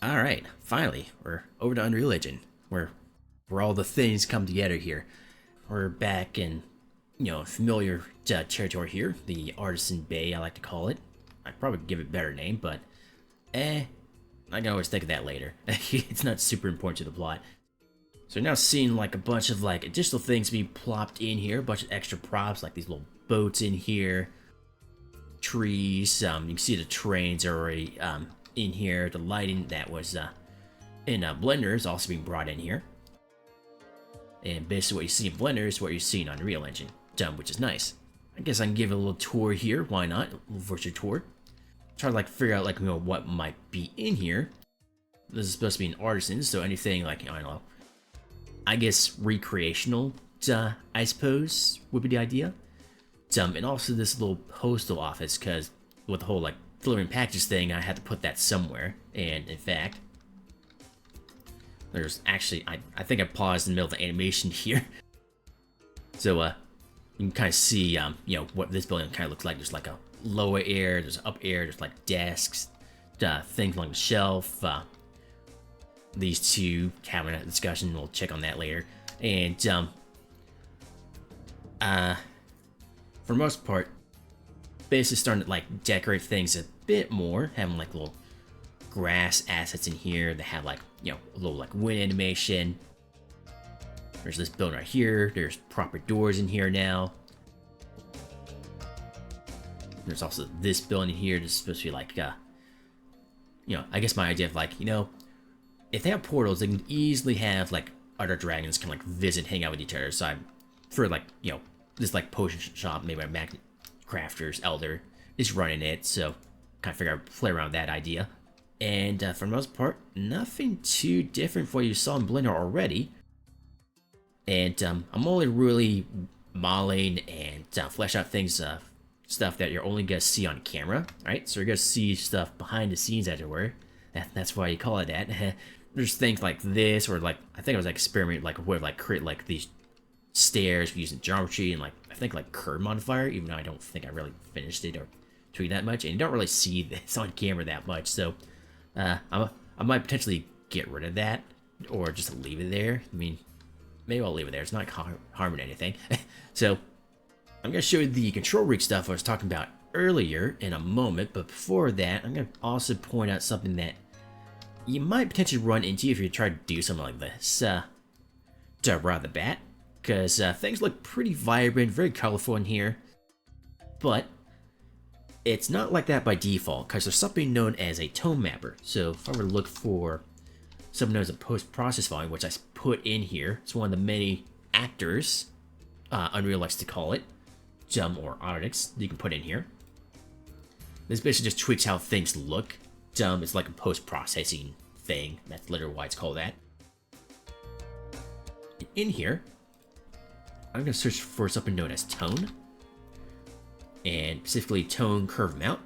Alright, finally, we're over to Unreal Engine, where all the things come together here. We're back in, familiar territory here, the Artisan Bay, I like to call it. I'd probably give it a better name, but, I can always think of that later. It's not super important to the plot. So you're now seeing like a bunch of like additional things being plopped in here, a bunch of extra props, like these little boats in here, trees, you can see the trains are already, in here. The lighting that was in Blender is also being brought in here. And basically what you see in Blender is what you're seeing on Unreal Engine, which is nice. I guess I can give it a little tour here, why not? A little virtual tour. Try to like figure out like what might be in here. This is supposed to be an artisan, so anything like, I don't know, I guess recreational, I suppose, would be the idea. And also this little postal office, because with the whole like delivering packages thing, I had to put that somewhere. And in fact, there's actually, I think I paused in the middle of the animation here. So you can kind of see, what this building kind of looks like. There's like a lower air, there's up air, there's like desks, things along the shelf. These two having a discussion, we'll check on that later. And for the most part, basically starting to like decorate things a bit more, having like little grass assets in here that have like, a little like wind animation. There's this building right here. There's proper doors in here now. There's also this building here. This is supposed to be like, I guess my idea of like, if they have portals, they can easily have like other dragons can like visit, hang out with each other. So I'm for like, this like potion shop, maybe a magnet crafter's elder is running it, so kind of figure out play around with that idea. And for the most part, nothing too different from what you saw in Blender already. And I'm only really modeling and flesh out things, stuff that you're only gonna see on camera, right? So you're gonna see stuff behind the scenes, as it were. That's why you call it that. There's things like this, or like I think I was like experimenting like with like create like these stairs using geometry and like I think like curve modifier, even though I don't think I really finished it or tweaked that much, and you don't really see this on camera that much. So I might potentially get rid of that or just leave it there. I mean, maybe I'll leave it there. It's not harming anything. So I'm gonna show you the control rig stuff I was talking about earlier in a moment, but before that, I'm gonna also point out something that you might potentially run into if you try to do something like this right off the bat, because things look pretty vibrant, very colorful in here, but it's not like that by default, because there's something known as a Tonemapper. So if I were to look for something known as a post-process volume, which I put in here, it's one of the many actors Unreal likes to call it, or objects you can put in here. This basically just tweaks how things look. It's like a post-processing thing. That's literally why it's called that. In here, I'm going to search for something known as tone, and specifically tone curve mount.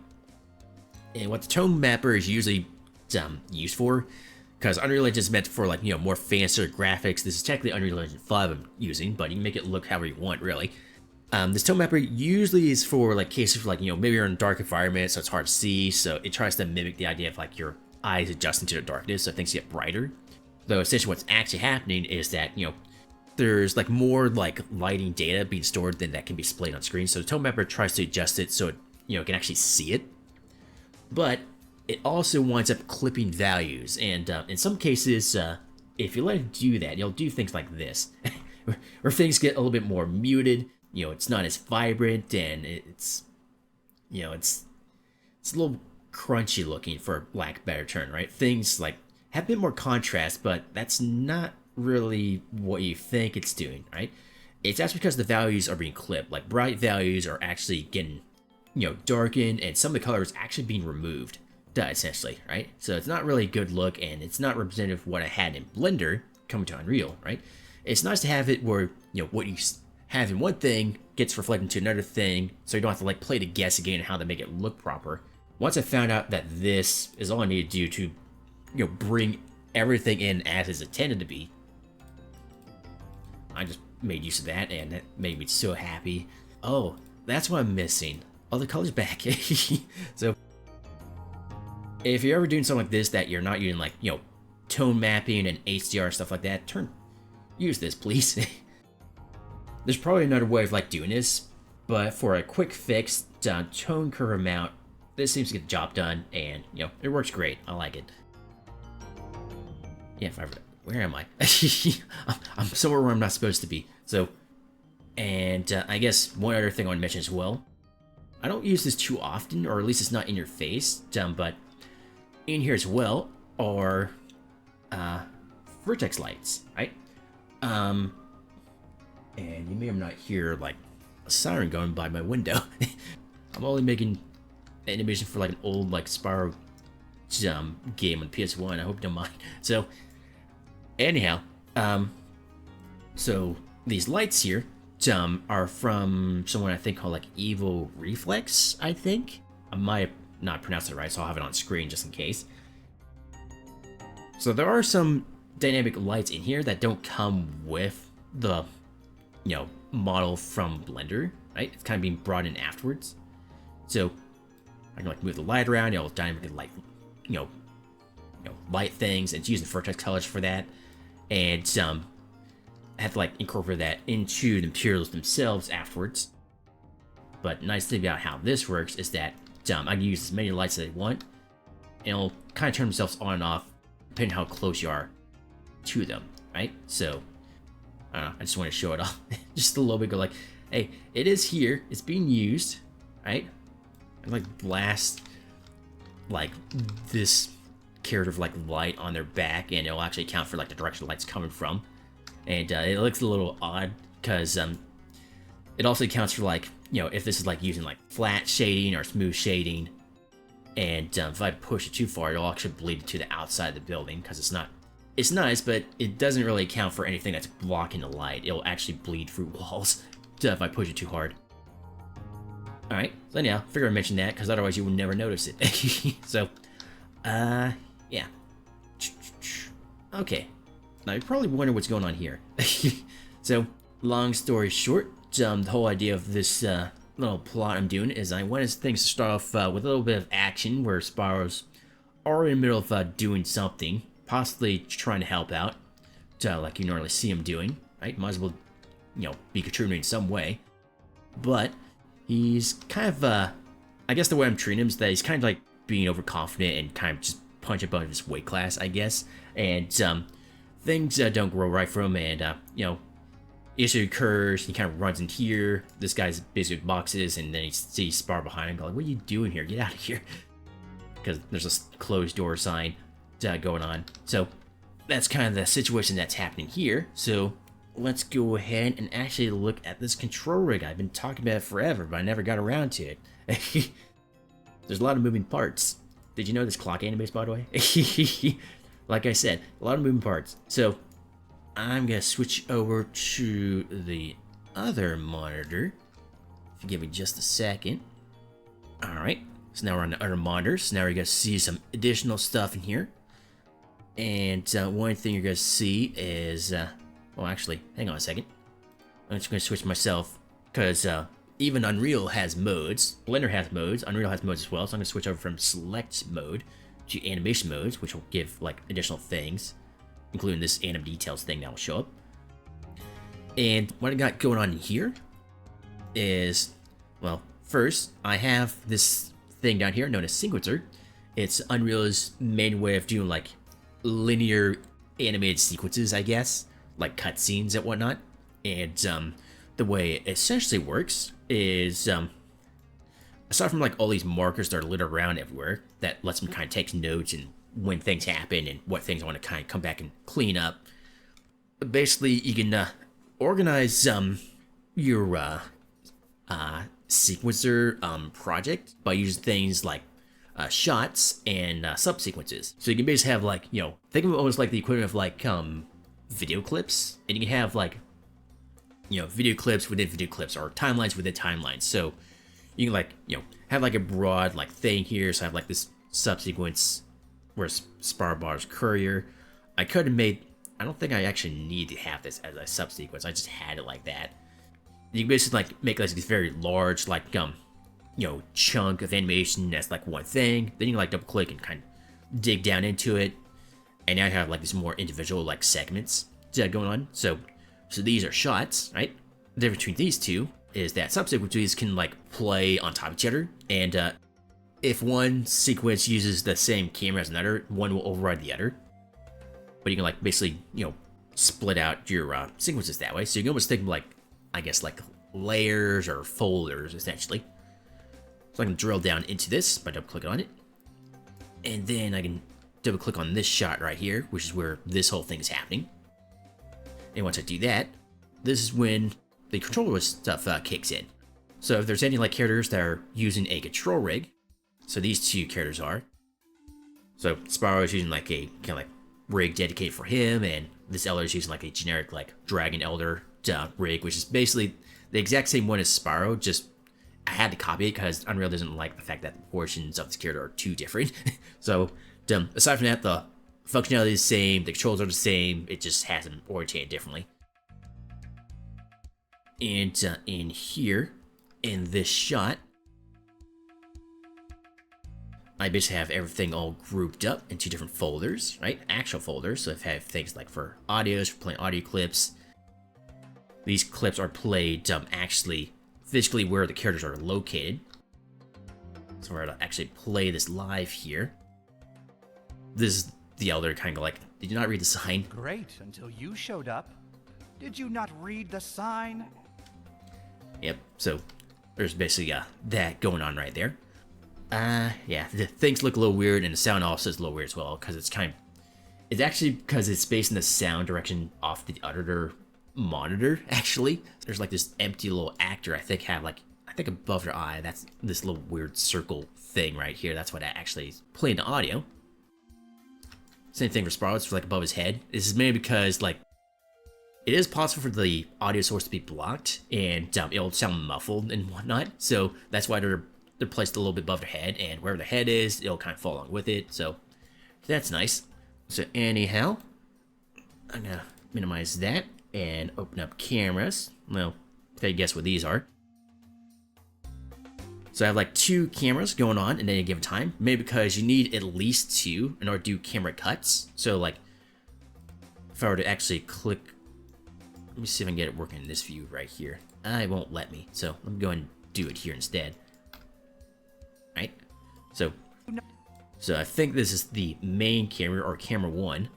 And what the Tonemapper is usually used for, because Unreal Engine is meant for like more fancier graphics. This is technically Unreal Engine 5 I'm using, but you can make it look however you want, really. This Tonemapper usually is for like cases for like, maybe you're in a dark environment, so it's hard to see, so it tries to mimic the idea of like your eyes adjusting to the darkness so things get brighter. Though essentially what's actually happening is that, there's like more like lighting data being stored than that can be displayed on screen, so the Tonemapper tries to adjust it so it, can actually see it. But it also winds up clipping values, and in some cases, if you let it do that, you'll do things like this, where things get a little bit more muted. It's not as vibrant, and it's a little crunchy looking, for lack of a better term, right? Things like have a bit more contrast, but that's not really what you think it's doing, right? It's actually because the values are being clipped. Like bright values are actually getting, darkened, and some of the colors actually being removed, essentially, right? So it's not really a good look, and it's not representative of what I had in Blender coming to Unreal, right? It's nice to have it where, what you have in one thing gets reflected into another thing, so you don't have to like play to guess again how to make it look proper. Once I found out that this is all I need to do to, bring everything in as it's intended to be, I just made use of that, and that made me so happy. Oh, that's what I'm missing. Oh, the color's back. So if you're ever doing something like this that you're not using like, tone mapping and HDR stuff like that, use this, please. There's probably another way of like doing this, but for a quick fix, tone curve amount, this seems to get the job done, and it works great. I like it. Yeah, where am I? I'm somewhere where I'm not supposed to be. So, and I guess one other thing I want to mention as well. I don't use this too often, or at least it's not in your face, but in here as well are Vertex lights, right? And you may or not hear like a siren going by my window. I'm only making animation for like an old like Spyro game on PS1. I hope you don't mind. So anyhow, so these lights here are from someone I think called like EvilReFlex, I think. I might have not pronounced it right, so I'll have it on screen just in case. So there are some dynamic lights in here that don't come with the model from Blender, right? It's kind of being brought in afterwards. So I can like move the light around, dynamically light, light things, and it's using Vertex colors for that, and I have to like incorporate that into the materials themselves afterwards. But nice thing about how this works is that I can use as many lights as I want, and it'll kind of turn themselves on and off depending on how close you are to them, right? So I just want to show it off just a little bit. Go like, hey, it is here. It's being used, right? And like blast like this character of like light on their back, and it'll actually account for like the direction the light's coming from. And it looks a little odd because it also accounts for like, if this is like using like flat shading or smooth shading, and if I push it too far, it'll actually bleed it to the outside of the building because it's nice, but it doesn't really account for anything that's blocking the light. It'll actually bleed through walls if I push it too hard. Alright, so anyhow, I figured I'd mention that because otherwise you would never notice it. So, yeah. Okay. Now you're probably wondering what's going on here. So, long story short, the whole idea of this little plot I'm doing is I wanted things to start off with a little bit of action where Spyro's already in the middle of doing something, possibly trying to help out, like you normally see him doing, right? Might as well, be contributing in some way. But he's kind of, I guess the way I'm treating him is that he's kind of like being overconfident and kind of just punching above his weight class, I guess. And things don't grow right for him, and issue occurs. He kind of runs in here. This guy's busy with boxes, and then he sees Spyro behind him. Like, what are you doing here? Get out of here! Because there's a closed door sign going on. So that's kind of the situation that's happening here. So let's go ahead and actually look at this control rig. I've been talking about it forever, but I never got around to it. There's a lot of moving parts. Did you know this clock animates, by the way? Like I said, a lot of moving parts. So I'm gonna switch over to the other monitor. If you give me just a second. Alright, so now we're on the other monitor. So now you're gonna see some additional stuff in here. And one thing you're gonna see is, well, actually, hang on a second. I'm just gonna switch myself, because even Unreal has modes. Blender has modes. Unreal has modes as well. So I'm gonna switch over from select mode to animation modes, which will give like additional things, including this anim details thing that will show up. And what I got going on here is, well, first I have this thing down here known as sequencer. It's Unreal's main way of doing like linear animated sequences, I guess, like cutscenes and whatnot. And the way it essentially works is, aside from like all these markers that are littered around everywhere, that lets them kind of take notes and when things happen and what things I want to kind of come back and clean up. Basically, you can organize your sequencer project by using things like shots and subsequences. So you can basically have like, think of it almost like the equivalent of like video clips, and you can have like, video clips within video clips or timelines within timelines. So you can like, have like a broad like thing here. So I have like this subsequence where Spyro bars courier. I could have made, I don't think I actually need to have this as a subsequence. I just had it like that. You can basically like make like this very large like chunk of animation that's like one thing. Then you can like double click and kind of dig down into it, and now you have like these more individual like segments going on. So these are shots, right? The difference between these two is that some sequences can like play on top of each other, and if one sequence uses the same camera as another, one will override the other. But you can like basically, you know, split out your sequences that way. So you can almost think of like, I guess like layers or folders essentially. So I can drill down into this by double clicking on it. And then I can double click on this shot right here, which is where this whole thing is happening. And once I do that, this is when the controller stuff kicks in. So if there's any like characters that are using a control rig, so these two characters are. So Spyro is using like a kind of like rig dedicated for him, and this Elder is using like a generic like Dragon Elder rig, which is basically the exact same one as Spyro, just I had to copy it because Unreal doesn't like the fact that the portions of this character are too different. So aside from that, the functionality is the same, the controls are the same, it just has them oriented differently. And in here, in this shot, I basically have everything all grouped up into different folders, right? Actual folders. So I have things like for audios, for playing audio clips. These clips are played actually physically where the characters are located. So we're going to actually play this live here. This is the Elder kind of like, did you not read the sign? Great, until you showed up. Did you not read the sign? Yep, so there's basically that going on right there. Yeah, the things look a little weird, and the sound also is a little weird as well, because it's actually because it's based in the sound direction off the editor monitor, actually. There's like this empty little actor, I think above their eye, that's this little weird circle thing right here. That's what I actually playing the audio. Same thing for Spyro, it's like above his head. This is mainly because like, it is possible for the audio source to be blocked, and it'll sound muffled and whatnot, so that's why they're placed a little bit above their head, and wherever the head is, it'll kind of fall along with it, so that's nice. So anyhow, I'm gonna minimize that and open up cameras. Well, if you guess what these are. So I have like 2 cameras going on at any given time, maybe because you need at least 2 in order to do camera cuts. So like, if I were to actually click, let me see if I can get it working in this view right here. It won't let me, so let me go and do it here instead. Right, so I think this is the main camera, or camera 1,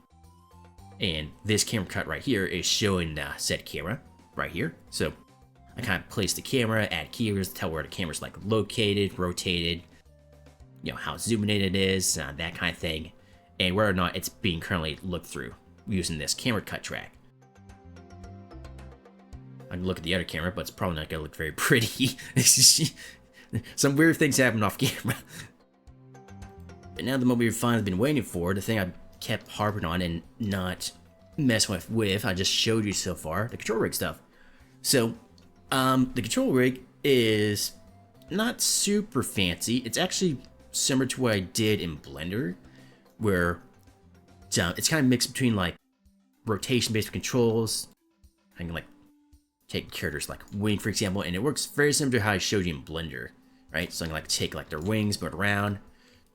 and this camera cut right here is showing said camera right here. So I kind of place the camera, add keywords to tell where the camera's like located, rotated, you know, how zoomed in it is, that kind of thing, and whether or not it's being currently looked through using this camera cut track. I can look at the other camera, but it's probably not gonna look very pretty. Some weird things happen off camera. But now the moment you've finally been waiting for, the thing I kept harping on and not messing with, I just showed you so far, the control rig stuff. So, the control rig is not super fancy. It's actually similar to what I did in Blender, where it's kind of mixed between like rotation-based controls. I can like take characters like Wing, for example, and it works very similar to how I showed you in Blender, right? So I can like take like their wings, move it around.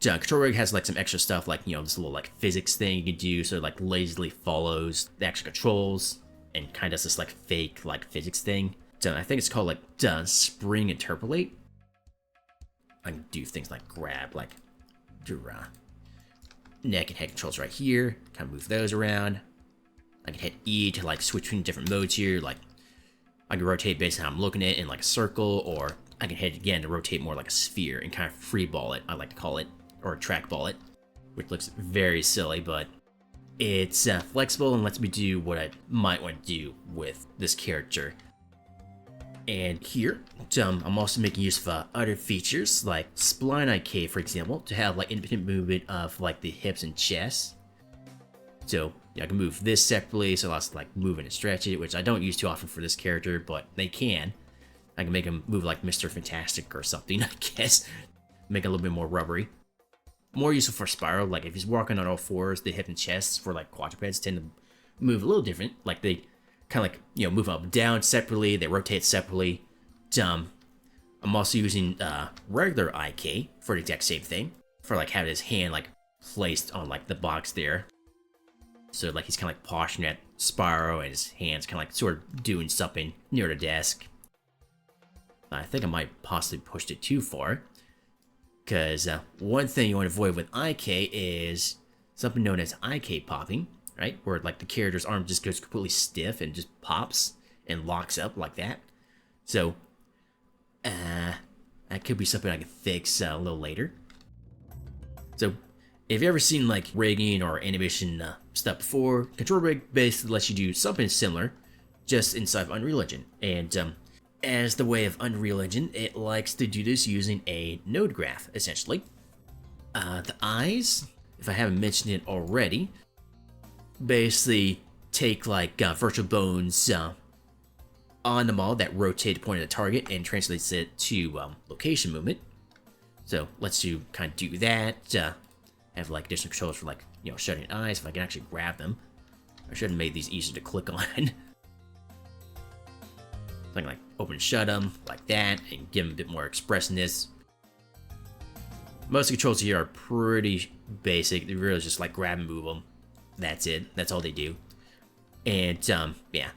Control rig has like some extra stuff, like, you know, this little like physics thing you can do, so it like lazily follows the actual controls and kind of does this like fake like physics thing. I think it's called like spring interpolate. I can do things like grab like neck and head controls right here, kind of move those around. I can hit E to like switch between different modes here, like I can rotate based on how I'm looking at it in like a circle, or I can hit it again to rotate more like a sphere and kind of free ball it, I like to call it, or track ball it, which looks very silly, but it's flexible and lets me do what I might want to do with this character. And here, I'm also making use of other features like Spline IK, for example, to have like independent movement of like the hips and chest. So yeah, I can move this separately, so I'll like move it and stretch it, which I don't use too often for this character, but they can. I can make him move like Mr. Fantastic or something, I guess. Make it a little bit more rubbery. More useful for Spyro, like if he's walking on all fours, the hip and chests for like quadrupeds tend to move a little different. Like they kind of like, you know, move up and down separately, they rotate separately. I'm also using regular IK for the exact same thing, for like having his hand like placed on like the box there. So like he's kind of like posturing at Spyro and his hands kind of like sort of doing something near the desk. I think I might possibly pushed it too far. Because one thing you want to avoid with IK is something known as IK popping, right? Where like the character's arm just goes completely stiff and just pops and locks up like that. So that could be something I can fix a little later. So if you've ever seen like rigging or animation stuff before, Control Rig basically lets you do something similar just inside of Unreal Engine. And as the way of Unreal Engine, it likes to do this using a node graph, essentially. The eyes, if I haven't mentioned it already, basically take like virtual bones on the model that rotate the point of the target and translates it to location movement. So let's you kind of do that. Have like additional controls for like, you know, shutting eyes if I can actually grab them. I should have made these easier to click on. So I can like open and shut them like that and give them a bit more expressiveness. Most of the controls here are pretty basic. They really just like grab and move them. That's it. That's all they do. And yeah.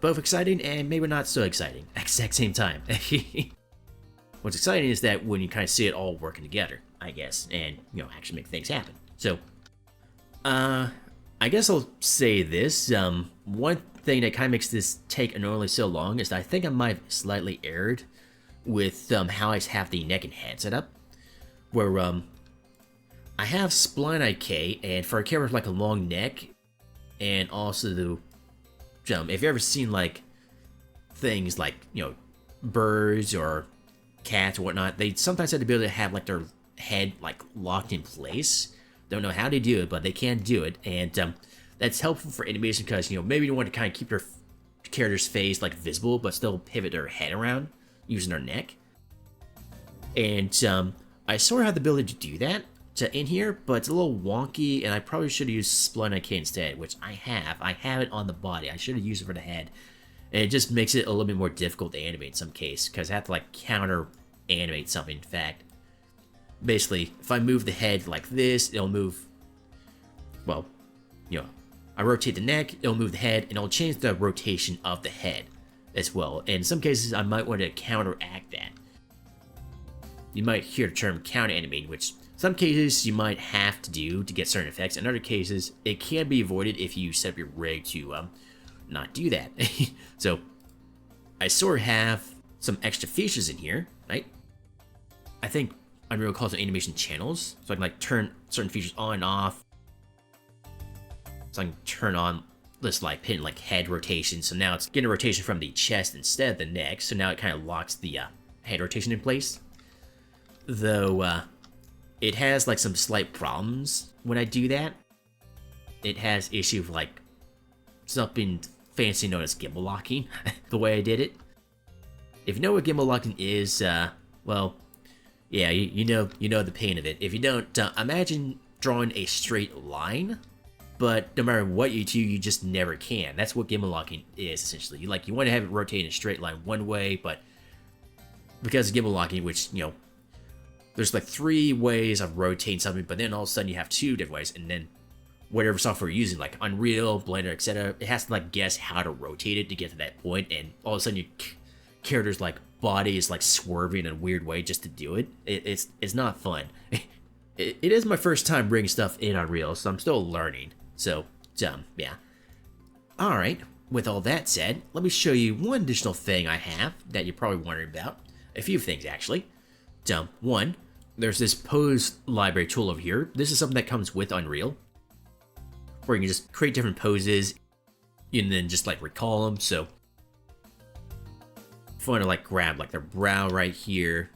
Both exciting and maybe not so exciting at the exact same time. What's exciting is that when you kind of see it all working together, I guess, and, you know, actually make things happen. So, I guess I'll say this. One thing that kind of makes this take annoyingly so long is that I think I might have slightly erred with how I have the neck and head set up. Where, I have Spline IK, and for a character with like a long neck, and also the if you've ever seen like things like, you know, birds or cats or whatnot, they sometimes have the ability to have like their head like locked in place. Don't know how they do it, but they can do it, and that's helpful for animation because, you know, maybe you want to kind of keep your character's face like visible, but still pivot their head around using their neck. And I sort of have the ability to do that in here, but it's a little wonky, and I probably should have used Spline IK instead, which I have. I have it on the body. I should have used it for the head. And it just makes it a little bit more difficult to animate in some case, because I have to like counter animate something. In fact, basically, if I move the head like this, it'll move, well, you know, I rotate the neck, it'll move the head, and it'll change the rotation of the head as well. And in some cases, I might want to counteract that. You might hear the term counter animating, which some cases you might have to do to get certain effects. In other cases, it can be avoided if you set up your rig to not do that. So I sort of have some extra features in here, right? I think Unreal calls it animation channels, so I can like turn certain features on and off. So I can turn on this like pin like head rotation, so now it's getting a rotation from the chest instead of the neck, so now it kind of locks the head rotation in place. Though it has like some slight problems when I do that. It has issue with like something fancy known as gimbal locking, the way I did it. If you know what gimbal locking is, well, yeah, you know the pain of it. If you don't, imagine drawing a straight line, but no matter what you do, you just never can. That's what gimbal locking is, essentially. You want to have it rotate in a straight line one way, but because of gimbal locking, which, you know, there's like 3 ways of rotating something, but then all of a sudden you have 2 different ways, and then whatever software you're using, like Unreal, Blender, etc., it has to like guess how to rotate it to get to that point, and all of a sudden your character's like body is like swerving in a weird way just to do it. It's not fun. It is my first time bringing stuff in Unreal, so I'm still learning. So, yeah. Alright, with all that said, let me show you one additional thing I have that you're probably wondering about. A few things, actually. One, there's this pose library tool over here. This is something that comes with Unreal, where you can just create different poses and then just like recall them. So if I want to like grab like their brow right here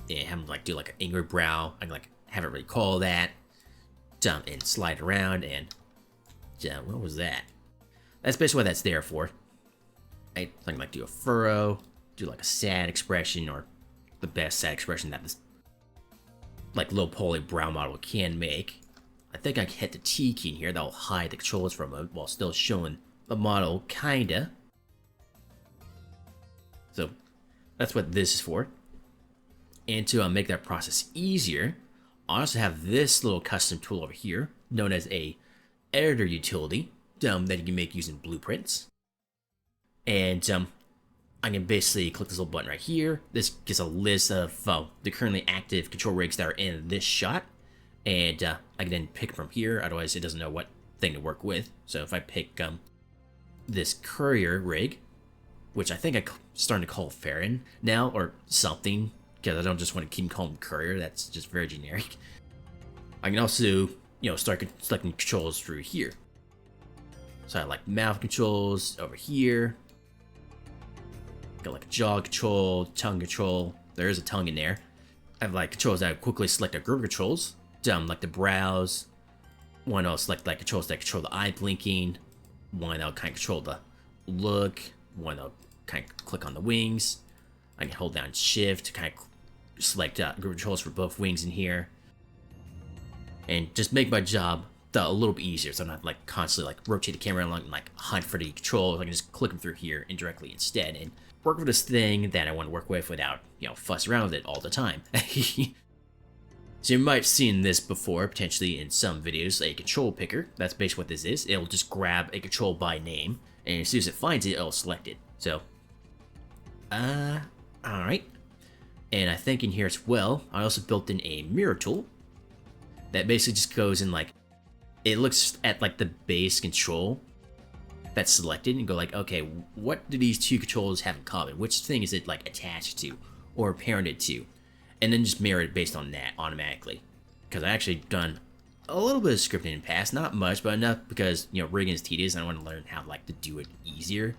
and have them like do like an angry brow, I can like have it recall that, and slide around, and what was that? That's basically what that's there for. I can like do a furrow, do like a sad expression, or the best sad expression that this like low poly brow model can make. I think I can hit the T key in here. That'll hide the controls for a moment while still showing the model, kinda. So that's what this is for. And to make that process easier, I also have this little custom tool over here, known as a editor utility, that you can make using blueprints. And I can basically click this little button right here. This gives a list of the currently active control rigs that are in this shot. And I can then pick from here, otherwise it doesn't know what thing to work with. So if I pick this courier rig, which I think I'm starting to call Farron now, or something, because I don't just want to keep calling him courier, that's just very generic. I can also, start selecting controls through here. So I have like mouth controls over here. Got like a jaw control, tongue control. There is a tongue in there. I have like controls that I quickly select a group of controls. Like the brows. One I'll select like controls that control the eye blinking. One I'll kind of control the look. One I'll kind of click on the wings. I can hold down shift to kind of select group controls for both wings in here. And just make my job a little bit easier, so I'm not like constantly like rotate the camera along and like hunt for the controls. I can just click them through here indirectly instead and work with this thing that I want to work with without, fuss around with it all the time. So you might have seen this before, potentially in some videos, a control picker. That's basically what this is. It'll just grab a control by name, and as soon as it finds it, it'll select it. So, alright. And I think in here as well, I also built in a mirror tool that basically just goes in like, it looks at like the base control that's selected and go like, okay, what do these two controls have in common? Which thing is it like attached to or parented to? And then just mirror it based on that automatically. Because I actually done a little bit of scripting in the past, not much, but enough because, rigging is tedious and I want to learn how like to do it easier.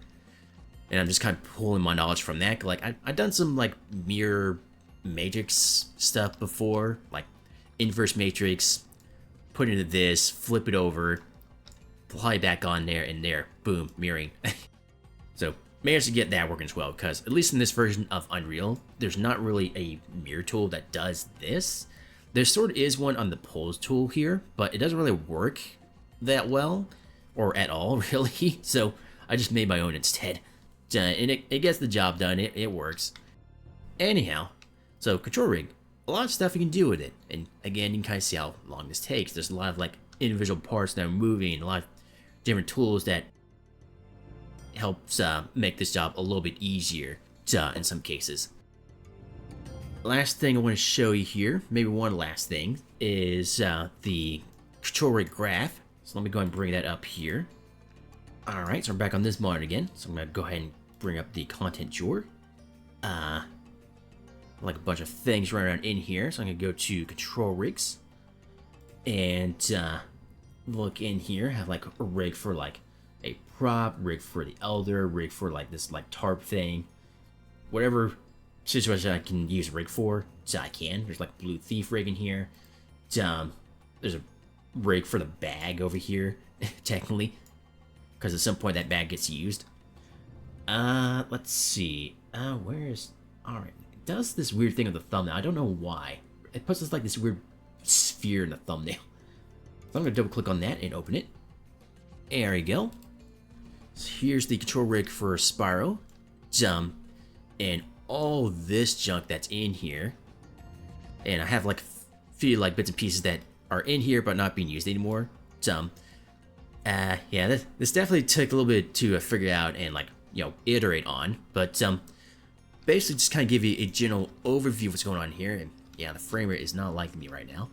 And I'm just kind of pulling my knowledge from that. Like I've done some like mirror matrix stuff before, like inverse matrix, put into this, flip it over, apply back on there, and there, boom, mirroring. So managed to get that working as well, because at least in this version of Unreal, there's not really a mirror tool that does this. There sort of is one on the pose tool here, but it doesn't really work that well, or at all, really. So I just made my own instead. And it gets the job done, it works. Anyhow, so control rig, a lot of stuff you can do with it. And again, you can kind of see how long this takes. There's a lot of like individual parts that are moving, a lot of different tools that helps make this job a little bit easier in some cases. Last thing I want to show you here, maybe one last thing, is the control rig graph. So let me go ahead and bring that up here. Alright, so we're back on this monitor again. So I'm going to go ahead and bring up the content drawer. Like a bunch of things running around in here. So I'm going to go to control rigs. And look in here, have like a rig for like a prop, rig for the elder, rig for like this like tarp thing. Whatever situation I can use a rig for, so I can. There's like blue thief rig in here. There's a rig for the bag over here, technically. Because at some point that bag gets used. Let's see. Where's... Alright. It does this weird thing with the thumbnail. I don't know why. It puts this like this weird sphere in the thumbnail. So I'm going to double click on that and open it. There we go. So here's the control rig for Spyro. And all this junk that's in here. And I have like a few like bits and pieces that are in here but not being used anymore. Yeah, this definitely took a little bit to figure out and like, iterate on. But basically just kind of give you a general overview of what's going on here. And yeah, the frame rate is not liking me right now.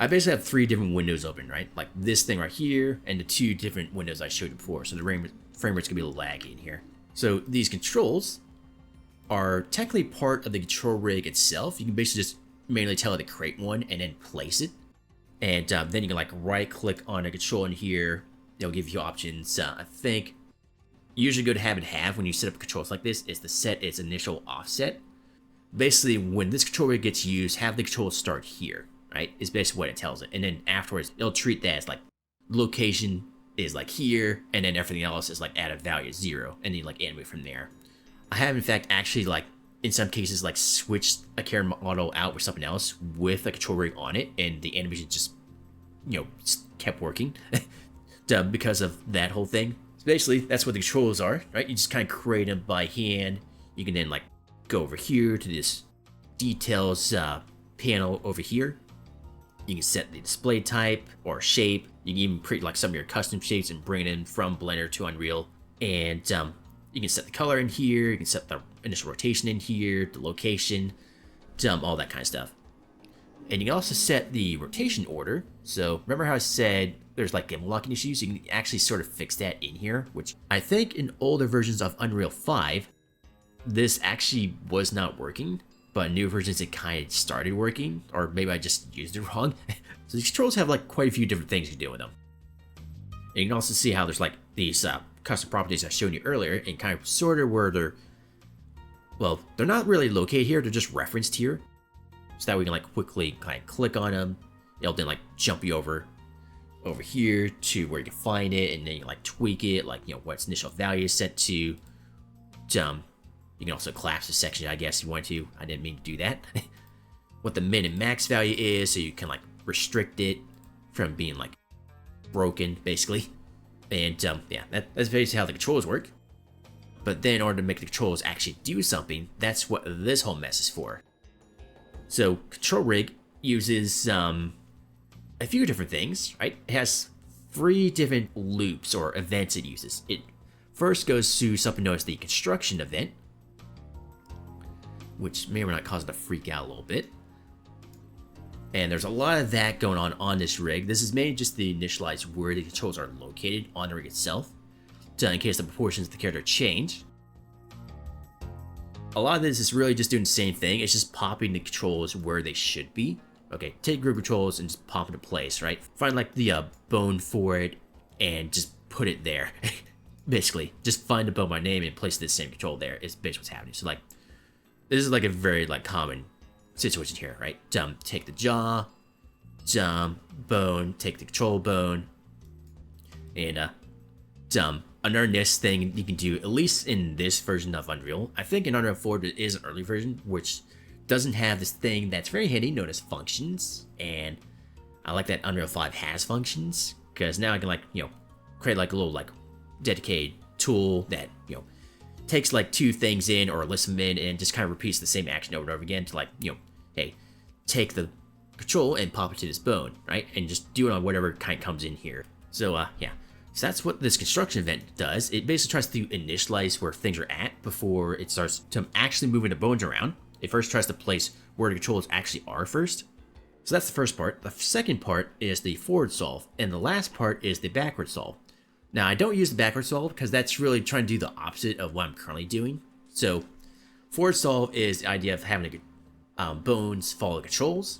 I basically have 3 different windows open, right? Like this thing right here, and the 2 different windows I showed you before. So the frame rate's gonna be a little laggy in here. So these controls are technically part of the control rig itself. You can basically just manually tell it to create one and then place it. And then you can like right click on a control in here. They'll give you options. I think usually good to have when you set up controls like this is to set its initial offset. Basically, when this control rig gets used, have the control start here. Right, is basically what it tells it, and then afterwards it'll treat that as like location is like here, and then everything else is like at a value of 0, and then like animate from there. I have in fact actually like in some cases like switched a character model out with something else with a control rig on it, and the animation just kept working because of that whole thing. So basically, that's what the controls are, right? You just kind of create them by hand. You can then like go over here to this details panel over here. You can set the display type or shape. You can even create like some of your custom shapes and bring it in from Blender to Unreal. And you can set the color in here. You can set the initial rotation in here, the location, all that kind of stuff. And you can also set the rotation order. So remember how I said there's like gimbal locking issues? You can actually sort of fix that in here, which I think in older versions of Unreal 5, this actually was not working. But new versions, it kind of started working, or maybe I just used it wrong. So these controls have like quite a few different things you can do with them. And you can also see how there's like these custom properties I showed you earlier, and kind of sort of where they're, well, they're not really located here, they're just referenced here. So that we can like quickly kind of click on them. It'll then like jump you over here to where you can find it, and then you can like tweak it, like, you know, what its initial value is set to. You can also collapse the section, I guess, if you want to. I didn't mean to do that. What the min and max value is, so you can like restrict it from being like broken, basically. And yeah, that's basically how the controls work. But then in order to make the controls actually do something, that's what this whole mess is for. So control rig uses a few different things, right? It has 3 different loops or events it uses. It first goes to something known as the construction event, which may or may not cause it to freak out a little bit. And there's a lot of that going on this rig. This is mainly just to initialize where the controls are located on the rig itself, in case the proportions of the character change. A lot of this is really just doing the same thing. It's just popping the controls where they should be. Okay, take group controls and just pop it into place, right? Find like the bone for it and just put it there. Basically, just find the bone by name and place the same control there is basically what's happening. So like, this is like a very like common situation here, right? Take the jaw, bone, take the control bone, and another nice thing you can do, at least in this version of Unreal. I think in Unreal 4 there is an early version which doesn't have this thing that's very handy known as functions, and I like that Unreal 5 has functions, because now I can like, you know, create like a little like dedicated tool that, you know, takes like 2 things in or lists them in and just kind of repeats the same action over and over again to like, you know, hey, take the control and pop it to this bone, right? And just do it on whatever kind comes in here. So yeah, so that's what this construction event does. It basically tries to initialize where things are at before it starts to actually moving the bones around. It first tries to place where the controls actually are first. So that's the first part. The second part is the forward solve, and the last part is the backward solve. Now, I don't use the backward solve because that's really trying to do the opposite of what I'm currently doing. So, forward solve is the idea of having bones follow the controls.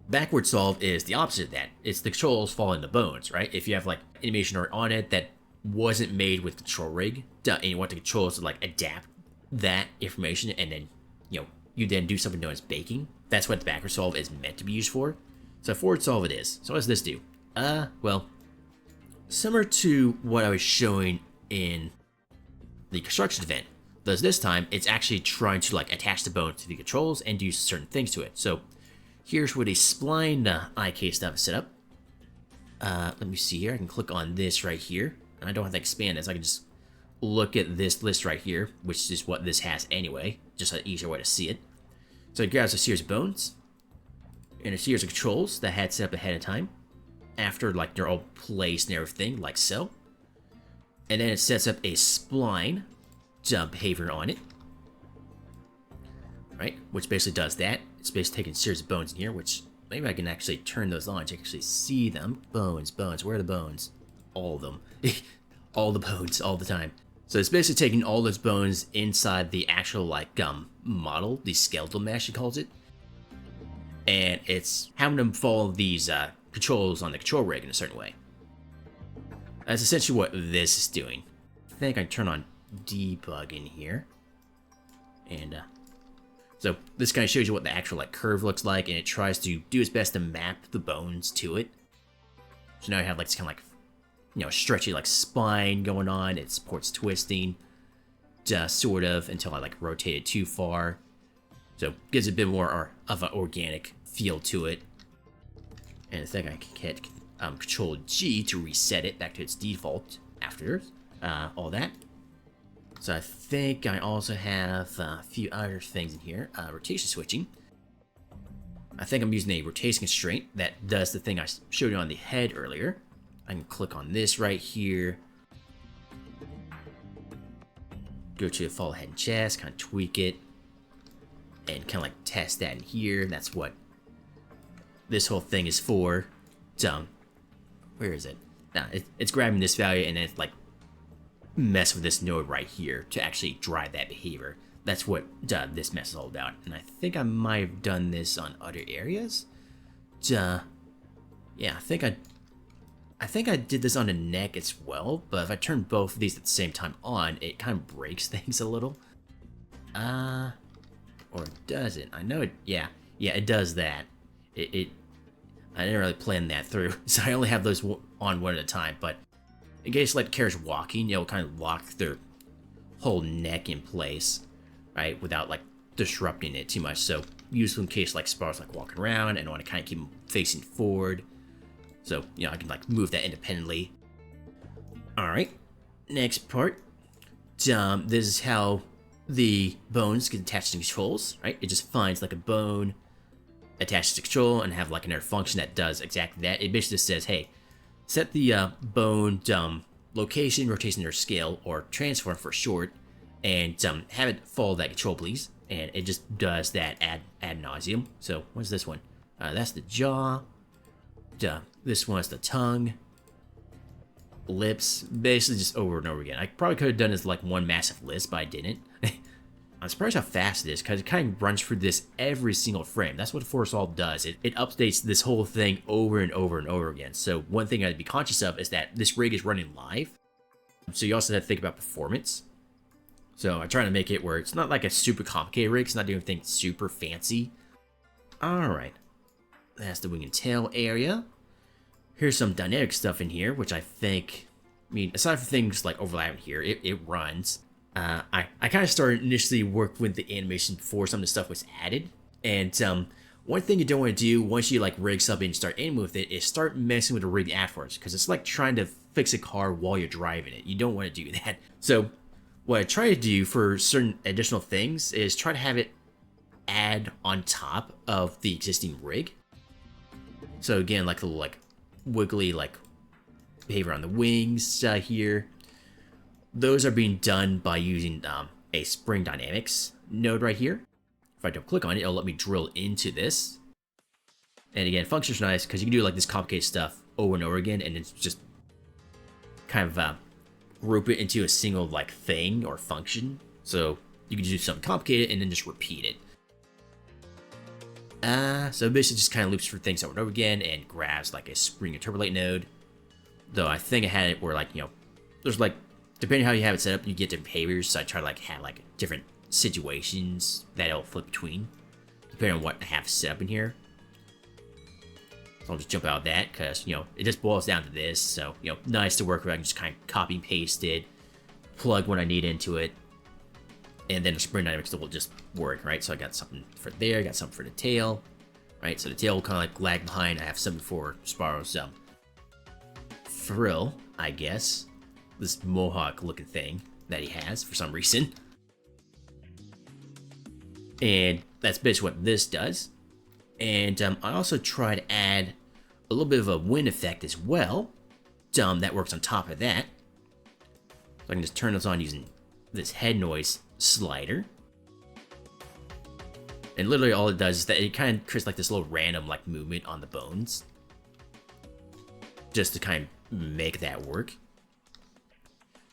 Backward solve is the opposite of that. It's the controls following the bones, right? If you have like animation art on it that wasn't made with control rig, and you want the controls to like adapt that information, and then, you know, you then do something known as baking. That's what the backward solve is meant to be used for. So forward solve it is. So what does this do? Well, similar to what I was showing in the construction event, does this time, it's actually trying to like attach the bone to the controls and do certain things to it. So here's where the spline IK stuff is set up. Let me see here. I can click on this right here. And I don't have to expand this. I can just look at this list right here, which is what this has anyway. Just an easier way to see it. So it grabs a series of bones and a series of controls that I had set up ahead of time, after like they're all placed and everything, like so. And then it sets up a spline behavior on it, right? Which basically does that. It's basically taking a series of bones in here, which maybe I can actually turn those on so you can actually see them. Bones, where are the bones? All of them. All the bones, all the time. So it's basically taking all those bones inside the actual like model, the skeletal mesh, it calls it. And it's having them follow these controls on the control rig in a certain way. That's essentially what this is doing. I think I can turn on debug in here. And so this kind of shows you what the actual like curve looks like, and it tries to do its best to map the bones to it. So now you have like this kind of like, you know, stretchy like spine going on. It supports twisting, sort of, until I like rotate it too far. So gives a bit more of an organic feel to it. And I think I can hit Control G to reset it back to its default after all that. So I think I also have a few other things in here. Rotation switching. I think I'm using a rotation constraint that does the thing I showed you on the head earlier. I can click on this right here. Go to follow head and chest, kind of tweak it. And kind of like test that in here. That's what this whole thing is for. Where is it? Nah, it's grabbing this value and then it's like mess with this node right here to actually drive that behavior. That's what this mess is all about. And I think I might have done this on other areas. Yeah, I think I did this on the neck as well, but if I turn both of these at the same time on, it kind of breaks things a little. Or does it? I know it, yeah, it does that. I didn't really plan that through, so I only have those on one at a time, but in case like the character's walking, it'll kind of lock their whole neck in place, right, without like disrupting it too much. So useful in case like Spyro's like walking around and I want to kind of keep him facing forward. So, you know, I can like move that independently. Alright, next part. This is how the bones get attached to controls, right? It just finds like a bone attached to control and have like another function that does exactly that. It basically just says, hey, set the bone location, rotation, or scale, or transform for short, and have it follow that control, please. And it just does that ad nauseum. So what's this one? That's the jaw. This one's the tongue. Lips. Basically just over and over again. I probably could have done this like one massive list, but I didn't. I'm surprised how fast it is, because it kind of runs through this every single frame. That's what Force All does. It updates this whole thing over and over and over again. So one thing I'd be conscious of is that this rig is running live. So you also have to think about performance. So I try to make it where it's not like a super complicated rig. It's not doing anything super fancy. Alright. That's the wing and tail area. Here's some dynamic stuff in here, which I think, I mean, aside from things like overlapping here, it runs. I kind of started initially work with the animation before some of the stuff was added. And one thing you don't want to do once you like rig something and start animating with it is start messing with the rig afterwards, because it's like trying to fix a car while you're driving it. You don't want to do that. So what I try to do for certain additional things is try to have it add on top of the existing rig. So again, like the little like wiggly like behavior on the wings here. Those are being done by using a spring dynamics node right here. If I don't click on it, it'll let me drill into this. And again, function's nice because you can do like this complicated stuff over and over again, and it's just kind of group it into a single like thing or function. So you can do something complicated and then just repeat it. So basically just kind of loops for things over and over again and grabs like a spring interpolate node. Though I think I had it where like, you know, there's like, depending how you have it set up, you get different behaviors. So I try to like have like different situations that it'll flip between, depending on what I have set up in here. So I'll just jump out of that because, you know, it just boils down to this. So, you know, nice to work with. I can just kind of copy and paste it, plug what I need into it, and then the spring dynamics will just work, right? So I got something for there, I got something for the tail, right? So the tail will kind of like lag behind. I have something for Spyro's frill, I guess. This mohawk looking thing that he has for some reason. And that's basically what this does. And I also try to add a little bit of a wind effect as well. That works on top of that. So I can just turn this on using this head noise slider. And literally all it does is that it kind of creates like this little random like movement on the bones. Just to kind of make that work.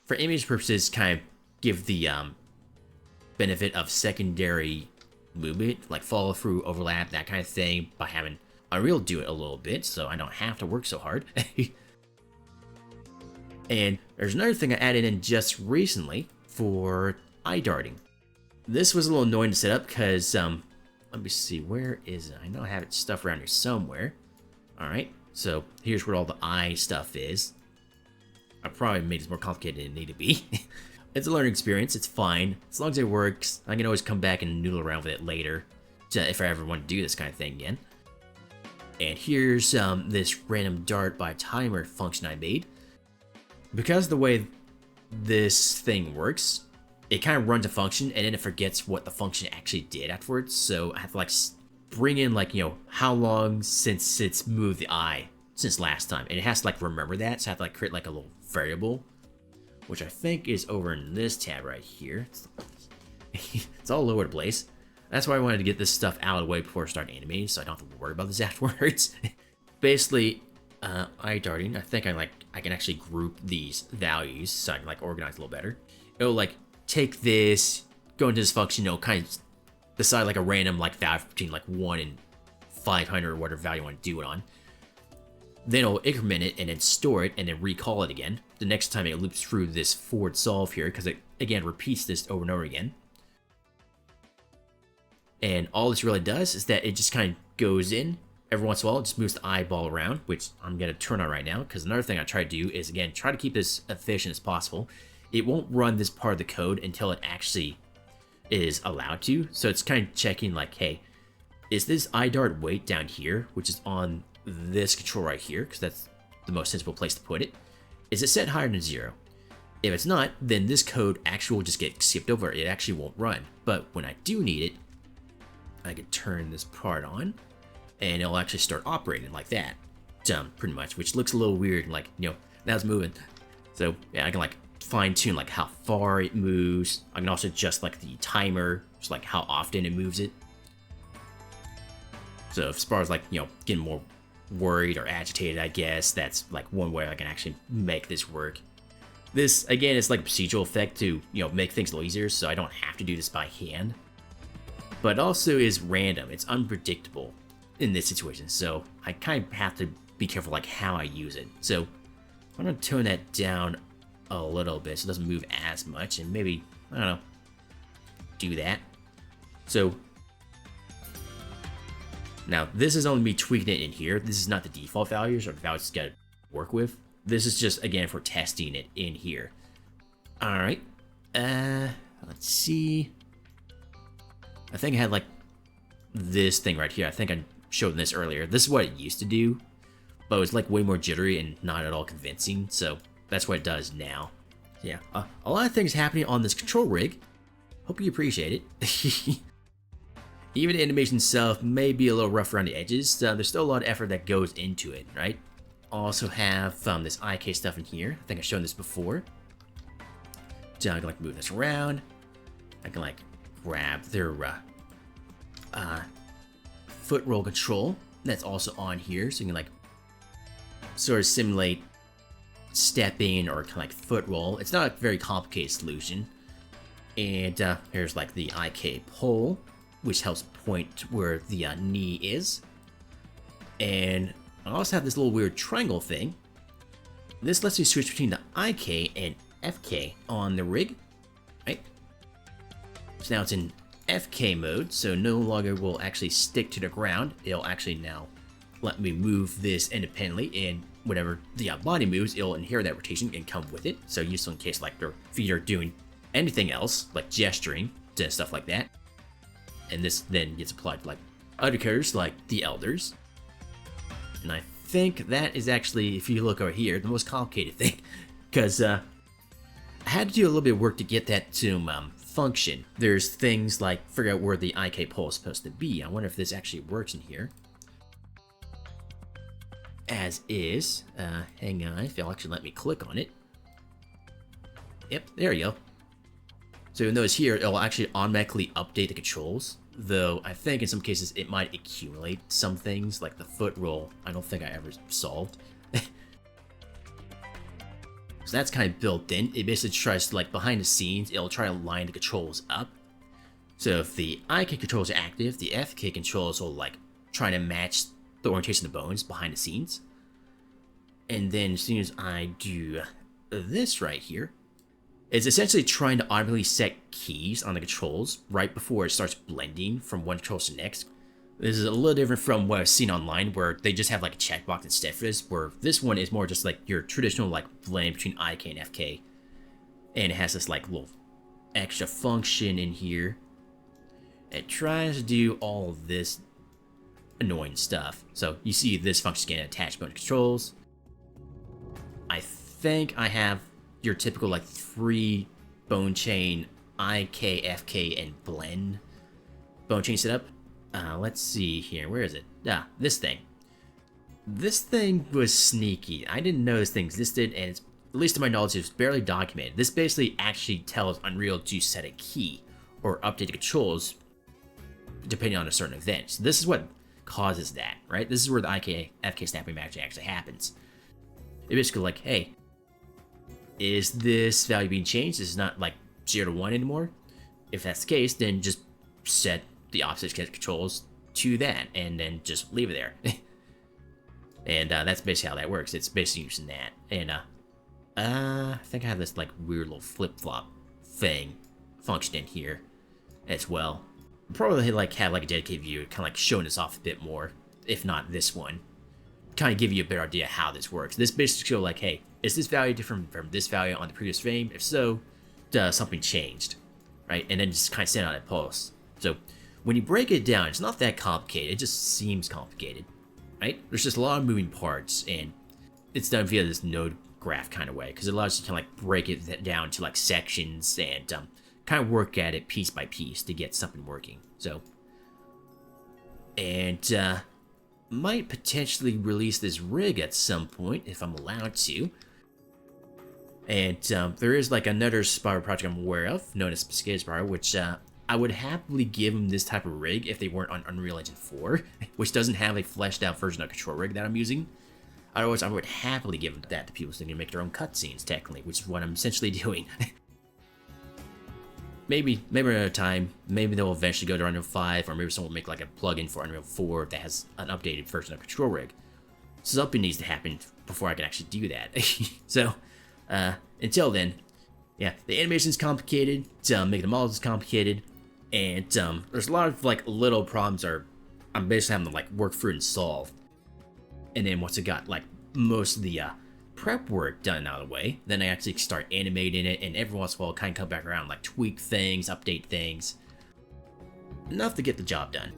For image purposes, kind of give the benefit of secondary movement, like follow through, overlap, that kind of thing, by having Unreal do it a little bit, so I don't have to work so hard. And there's another thing I added in just recently for eye darting. This was a little annoying to set up because, let me see, where is it? I know I have it stuffed around here somewhere. Alright, so here's where all the eye stuff is. I probably made this more complicated than it needed to be. It's a learning experience, it's fine. As long as it works, I can always come back and noodle around with it later, if I ever want to do this kind of thing again. And here's this random dart by timer function I made. Because of the way this thing works, it kind of runs a function and then it forgets what the function actually did afterwards. So I have to like bring in like, you know, how long since it's moved the eye since last time. And it has to like remember that. So I have to like create like a little variable, which I think is over in this tab right here. It's all over the place. That's why I wanted to get this stuff out of the way before I start animating, so I don't have to worry about this afterwards. Basically, eye darting, I think I can actually group these values so I can like organize a little better. It'll like take this, go into this function, it'll kind of decide like a random like value between like 1 and 500 or whatever value you want to do it on. Then it'll increment it and then store it and then recall it again. The next time it loops through this forward solve here, because it again repeats this over and over again. And all this really does is that it just kind of goes in. Every once in a while, it just moves the eyeball around, which I'm going to turn on right now, because another thing I try to do is, again, try to keep this efficient as possible. It won't run this part of the code until it actually is allowed to. So it's kind of checking like, hey, is this eye dart weight down here, which is on this control right here, because that's the most sensible place to put it. Is it set higher than 0? If it's not, then this code actually will just get skipped over. It actually won't run. But when I do need it, I can turn this part on and it'll actually start operating like that, pretty much, which looks a little weird, like, you know, now it's moving. So yeah, I can like fine tune like how far it moves. I can also adjust like the timer, just like how often it moves it. So as far as like, you know, getting more worried or agitated, I guess that's like one way I can actually make this work. This again is like a procedural effect to, you know, make things a little easier, so I don't have to do this by hand. But also is random. It's unpredictable in this situation, so I kind of have to be careful like how I use it. So I'm gonna tone that down a little bit so it doesn't move as much, and maybe, I don't know, do that. So now this is only me tweaking it in here. This is not the default values or the values it's gotta work with. This is just, again, for testing it in here. All right, let's see. I think I had like this thing right here. I think I showed this earlier. This is what it used to do, but it was like way more jittery and not at all convincing. So that's what it does now. Yeah, a lot of things happening on this control rig. Hope you appreciate it. Even the animation itself may be a little rough around the edges. There's still a lot of effort that goes into it, right? Also have this IK stuff in here. I think I've shown this before. So I can like move this around. I can like grab their foot roll control. That's also on here, so you can like sort of simulate stepping or kind of like foot roll. It's not a very complicated solution. And here's like the IK pole, which helps point where the knee is. And I also have this little weird triangle thing. This lets you switch between the IK and FK on the rig, right? So now it's in FK mode, so no longer will actually stick to the ground. It'll actually now let me move this independently, and whenever the body moves, it'll inherit that rotation and come with it. So useful in case like their feet are doing anything else, like gesturing and stuff like that. And this then gets applied to like other characters like the elders. And I think that is actually, if you look over here, the most complicated thing, because I had to do a little bit of work to get that to function. There's things like figure out where the IK pole is supposed to be. I wonder if this actually works in here. As is, hang on, if you'll actually let me click on it. Yep, there you go. So you'll notice here, it'll actually automatically update the controls, though I think in some cases it might accumulate some things, like the foot roll. I don't think I ever solved. So that's kind of built in. It basically tries to, like, behind the scenes, it'll try to line the controls up. So if the IK controls are active, the FK controls will, like, try to match the orientation of the bones behind the scenes. And then as soon as I do this right here, it's essentially trying to automatically set keys on the controls right before it starts blending from one control to the next. This is a little different from what I've seen online, where they just have like a checkbox instead for this, where this one is more just like your traditional like blend between IK and FK. And it has this like little extra function in here. It tries to do all of this annoying stuff. So you see this function getting attached bone controls. I think I have your typical like 3 bone chain IK, FK, and blend bone chain setup. Let's see here. Where is it? This thing. This thing was sneaky. I didn't know this thing existed, and it's, at least to my knowledge, it's barely documented. This basically actually tells Unreal to set a key or update the controls depending on a certain event. So this is what causes that, right? This is where the IK, FK snapping magic actually happens. It's basically like, hey, is this value being changed? Is it not like 0 to 1 anymore? If that's the case, then just set the opposite controls to that, and then just leave it there. And that's basically how that works. It's basically using that. And I think I have this like weird little flip-flop thing function in here as well. Probably like have like a dedicated view, kind of like showing this off a bit more, if not this one. Kind of give you a better idea how this works. This basically show like, hey, is this value different from this value on the previous frame? If so, something changed, right? And then just kind of send out a pulse. So when you break it down, it's not that complicated. It just seems complicated, right? There's just a lot of moving parts, and it's done via this node graph kind of way, because it allows you to kind of like break it down to like sections and kind of work at it piece by piece to get something working. So, and might potentially release this rig at some point if I'm allowed to. And there is like another Spyro project I'm aware of, known as Spaghetti Spyro, which I would happily give them this type of rig if they weren't on Unreal Engine 4, which doesn't have a fleshed out version of control rig that I'm using. Otherwise, I would happily give them that to people so they can make their own cutscenes, technically, which is what I'm essentially doing. maybe another time, maybe they'll eventually go to Unreal 5, or maybe someone will make like a plugin for Unreal 4 that has an updated version of control rig. Something needs to happen before I can actually do that. So, until then, yeah, the animation's complicated, making the models is complicated, and there's a lot of like little problems I'm basically having to like work through and solve. And then once I got like most of the prep work done out of the way, then I actually start animating it, and every once in a while kind of come back around, like tweak things, update things, enough to get the job done.